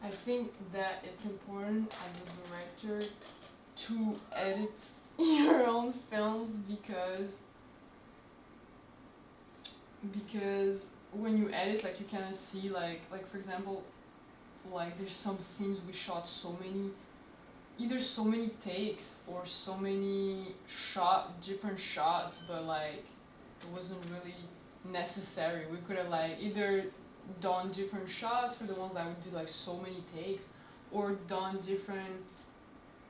I think that it's important as a director to edit your own films because when you edit, like, you kind of see like for example, like there's some scenes we shot either so many takes or so many different shots, but like it wasn't really necessary. We could have like either done different shots for the ones that would do like so many takes, or done different,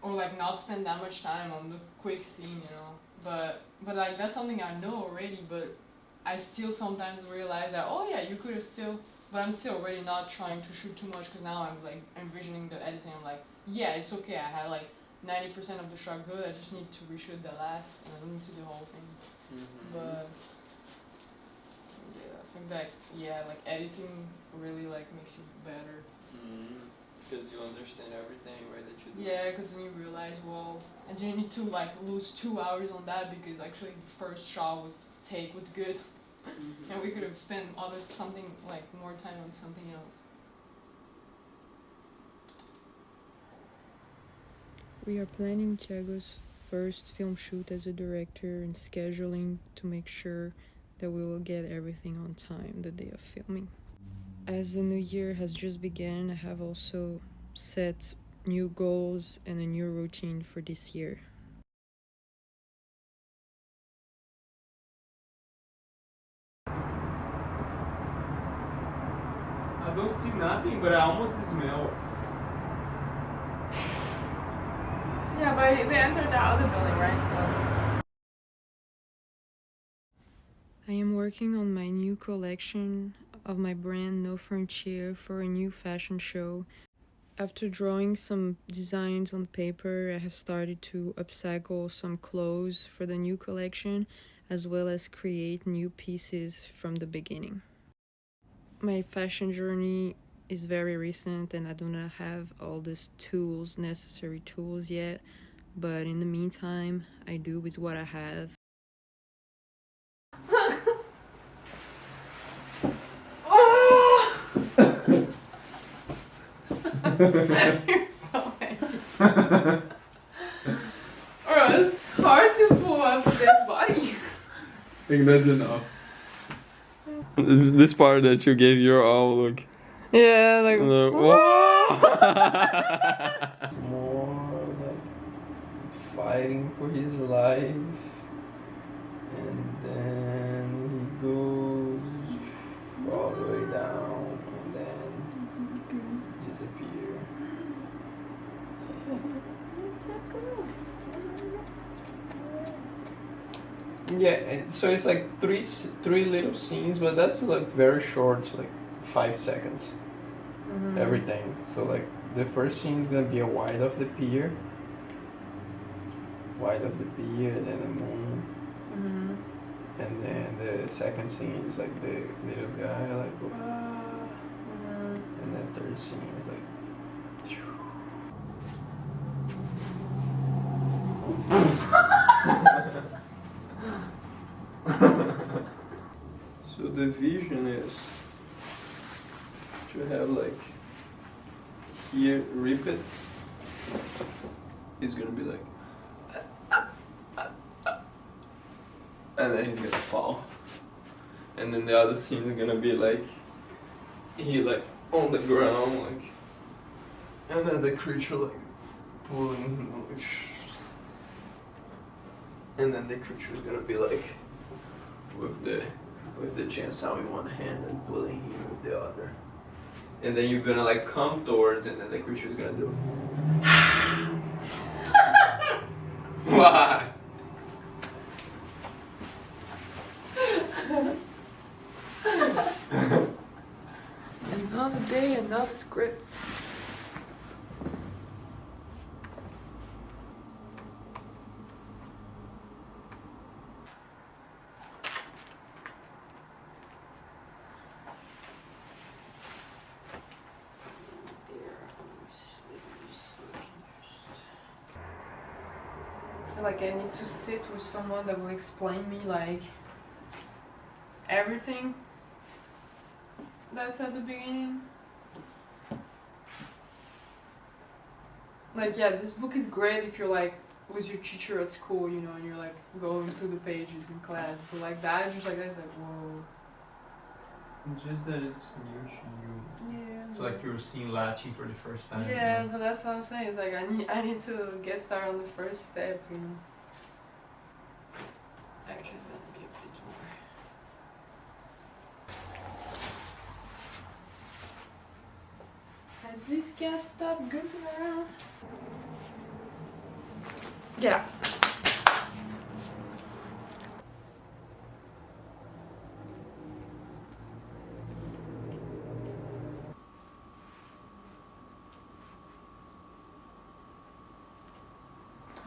or like not spend that much time on the quick scene, you know. But like that's something I know already, but I still sometimes realize that, oh yeah, you could have still, but I'm still already not trying to shoot too much because now I'm like envisioning the editing. I'm like, yeah, it's okay. I had like 90% of the shot good. I just need to reshoot the last, and I don't need to do the whole thing. But yeah, I think that like editing really like makes you better. Because you understand everything, right? That you do. Yeah, because then you realize, well, and then you need to like lose 2 hours on that because actually the first shot was good, and we could have spent something like more time on something else. We are planning Thiago's first film shoot as a director and scheduling to make sure that we will get everything on time the day of filming. As the new year has just begun, I have also set new goals and a new routine for this year. I don't see nothing, but I almost smell. Yeah, but they entered the other building, right? I am working on my new collection of my brand No Frontier for a new fashion show. After drawing some designs on paper, I have started to upcycle some clothes for the new collection, as well as create new pieces from the beginning. My fashion journey is very recent and I do not have all these necessary tools yet, but in the meantime, I do with what I have. You're so happy. Or it's hard to pull up that body. I think that's enough. This part that you gave your all, look. Yeah, like. More like fighting for his life, and then he goes all the way down, and then disappear. Yeah, and so it's like three little scenes, but that's like very short, like 5 seconds. Everything. So like the first scene is gonna be a wide of the pier, and then the moon, and then the second scene is like the little guy like wow, and then third scene is like. So the vision is to have like here rip it is gonna be like and then he's gonna fall, and then the other scene is gonna be like he like on the ground like, and then the creature like pulling him like and then the creature is gonna be like with the chainsaw in one hand and pulling him with the other. And then you're gonna like come towards, and then the creature's gonna do. Why? Another day, another script. Like I need to sit with someone that will explain me like everything that's at the beginning. Like, yeah, this book is great if you're like with your teacher at school, you know, and you're like going through the pages in class. But like that, just like that's like whoa. It's just that it's new to you. Yeah. It's like you're seeing Latin for the first time. Yeah, you know? but that's what I'm saying. It's like I need to get started on the first step, you know. Actually, it's gonna be a bit more. Has this cat stopped goofing around? Get out.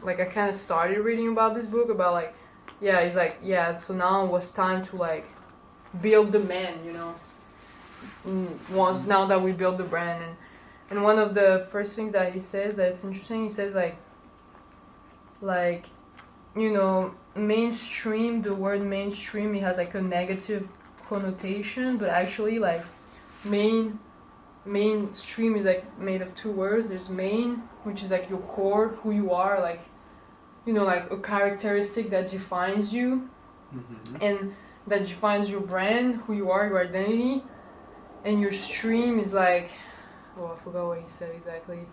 Like I kind of started reading about this book about like, yeah, it's like, yeah, so now it was time to like build the man, you know. Once now that we built the brand, and one of the first things that he says that's interesting, he says like, you know, mainstream, the word mainstream, it has like a negative connotation, but actually like mainstream is like made of two words. There's main, which is like your core, who you are, like, you know, like a characteristic that defines you, and that defines your brand, who you are, your identity. And your stream is like, oh, I forgot what he said exactly.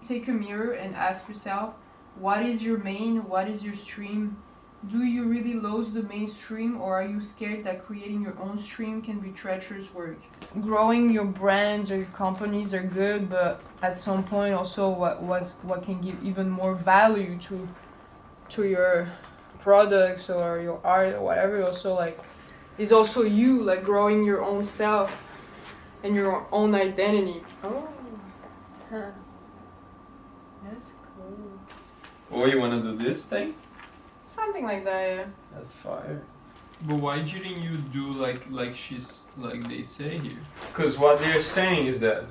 Take a mirror and ask yourself, what is your main, what is your stream? Do you really lose the mainstream, or are you scared that creating your own stream can be treacherous work? Growing your brands or your companies are good, but at some point also what can give even more value to your products or your art or whatever, also like is also you, like growing your own self and your own identity. Oh, huh. That's cool. Oh, you wanna do this thing? Something like that, yeah. That's fire. But why didn't you do like she's like they say here? Because what they're saying is that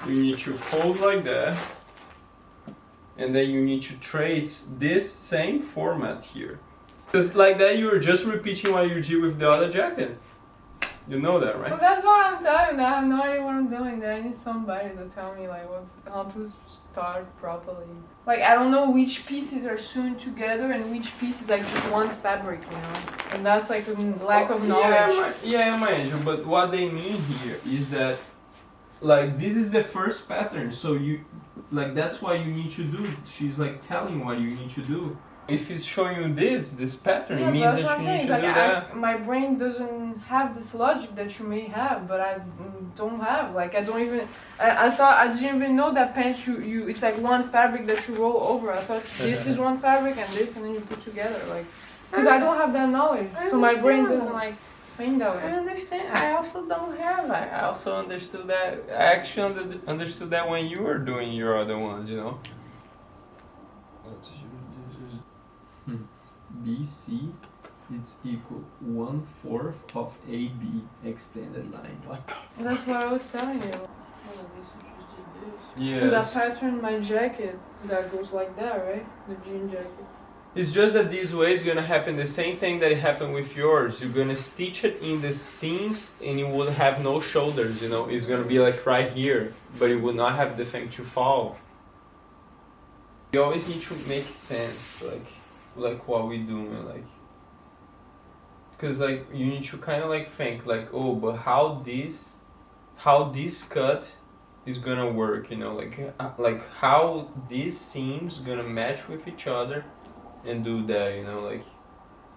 you need to fold like that, and then you need to trace this same format here. Because like that you were just repeating what you did with the other jacket. You know that, right? Well, that's why I'm telling you that I have no idea what I'm doing there. I need somebody to tell me like how to start properly. Like I don't know which pieces are sewn together and which piece is like just one fabric, you know. And that's like a lack of knowledge. Yeah, my angel. But what they mean here is that like this is the first pattern, so you like that's why you need to do. She's like telling what you need to do. If it's showing you this pattern, Yeah, it means that's that what I'm you saying. need It's to like do that. my brain doesn't have this logic that you may have, but I don't have. Like I don't even. I thought I didn't even know that pants you it's like one fabric that you roll over. I thought this is one fabric and this, and then you put together. Like because I don't have that knowledge, so my brain doesn't like think that way. I understand. I also don't have. I also understood that. I actually understood that when you were doing your other ones, you know. BC, it's equal 1/4 of AB extended line. What the? That's what I was telling you. Yeah. Because I patterned my jacket that goes like that, right? The jean jacket. It's just that this way it's gonna happen the same thing that happened with yours. You're gonna stitch it in the seams and you will have no shoulders, you know. It's gonna be like right here, but it will not have the thing to fall. You always need to make sense, like what we doing, like. Because like you need to kind of like think like, oh, but how this cut is gonna work, you know, like how these seams gonna match with each other and do that, you know, like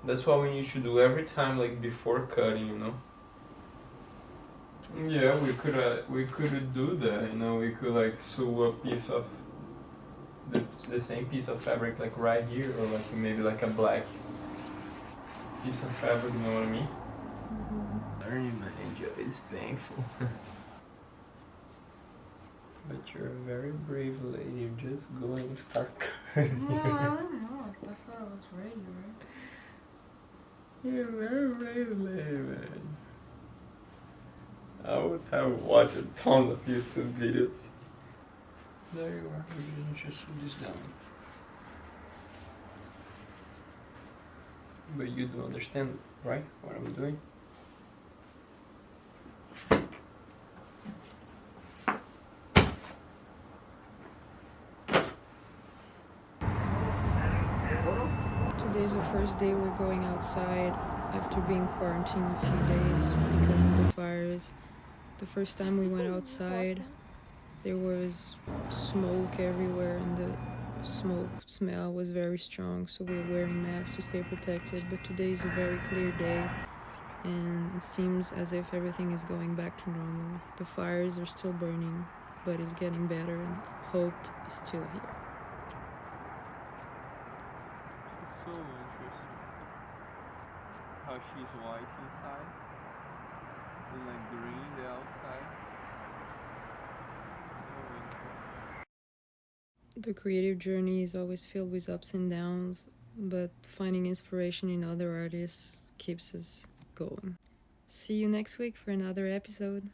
that's what we need to do every time, like before cutting, you know. Yeah, we could do that, you know. We could like sew a piece of the same piece of fabric like right here, or like maybe like a black piece of fabric, you know what I mean? Learning, my angel, it's painful. But you're a very brave lady. You're just going to start cutting. No, I don't know. I thought I was ready, right? You're a very brave lady, man. I would have watched a ton of YouTube videos. There you are. You just sew this down. But you do understand, right? What I'm doing? Today's the first day we're going outside after being quarantined a few days because of the fires. The first time we went outside, there was smoke everywhere and the smoke smell was very strong, so we were wearing masks to stay protected. But today is a very clear day and it seems as if everything is going back to normal. The fires are still burning, but it's getting better and hope is still here. It's so interesting how she's white inside and like green the outside. So interesting. The creative journey is always filled with ups and downs, but finding inspiration in other artists keeps us going. See you next week for another episode.